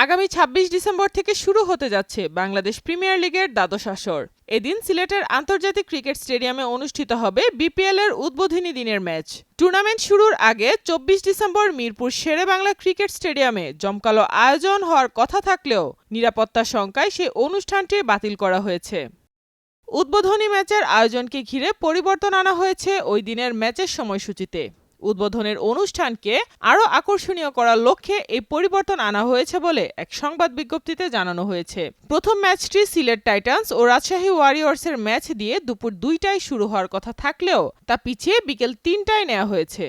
আগামী ২৬ ডিসেম্বর থেকে শুরু হতে যাচ্ছে বাংলাদেশ প্রিমিয়ার লিগের দ্বাদশ আসর। এদিন সিলেটের আন্তর্জাতিক ক্রিকেট স্টেডিয়ামে অনুষ্ঠিত হবে বিপিএল এর উদ্বোধনী দিনের ম্যাচ। টুর্নামেন্ট শুরুর আগে ২৪ ডিসেম্বর মিরপুর শেরেবাংলা ক্রিকেট স্টেডিয়ামে জমকালো আয়োজন হওয়ার কথা থাকলেও নিরাপত্তা শঙ্কায় সেই অনুষ্ঠানটি বাতিল করা হয়েছে। উদ্বোধনী ম্যাচের আয়োজনকে ঘিরে পরিবর্তন আনা হয়েছে ওই দিনের ম্যাচের সময়সূচিতে। উদ্বোধনের অনুষ্ঠানকে আরও আকর্ষণীয় করার লক্ষ্যে এই পরিবর্তন আনা হয়েছে বলে এক সংবাদ বিজ্ঞপ্তিতে জানানো হয়েছে। প্রথম ম্যাচটি সিলেট টাইটান্স ও রাজশাহী ওয়ারিয়র্সের ম্যাচ দিয়ে দুপুর ২টায় শুরু হওয়ার কথা থাকলেও তা পিছিয়ে বিকেল ৩টায় নেওয়া হয়েছে।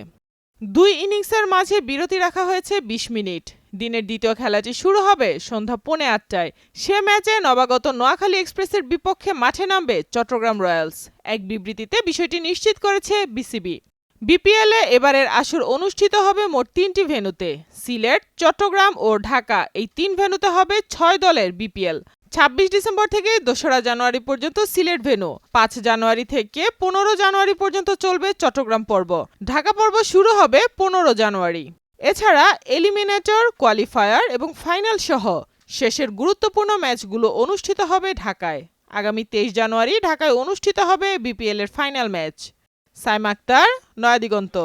দুই ইনিংসের মাঝে বিরতি রাখা হয়েছে ২০ মিনিট। দিনের দ্বিতীয় খেলাটি শুরু হবে সন্ধ্যা ৮:৩০টায়। সে ম্যাচে নবাগত নোয়াখালী এক্সপ্রেসের বিপক্ষে মাঠে নামবে চট্টগ্রাম রয়্যালস। এক বিবৃতিতে বিষয়টি নিশ্চিত করেছে বিসিবি। বিপিএলে এবারের আসর অনুষ্ঠিত হবে মোট ৩টি ভেন্যুতে। সিলেট, চট্টগ্রাম ও ঢাকা এই ৩ ভেন্যুতে হবে ৬ দলের বিপিএল। ২৬ ডিসেম্বর থেকে ২রা জানুয়ারি পর্যন্ত সিলেট ভেন্যু, ৫ জানুয়ারি থেকে ১৫ জানুয়ারি পর্যন্ত চলবে চট্টগ্রাম পর্ব, ঢাকা পর্ব শুরু হবে ১৫ জানুয়ারি। এছাড়া এলিমিনেটর, কোয়ালিফায়ার এবং ফাইনাল সহ শেষের গুরুত্বপূর্ণ ম্যাচগুলো অনুষ্ঠিত হবে ঢাকায়। আগামী ২৩ জানুয়ারি ঢাকায় অনুষ্ঠিত হবে বিপিএল এর ফাইনাল ম্যাচ। সাইমা আক্তার, নয়াদিগন্ত।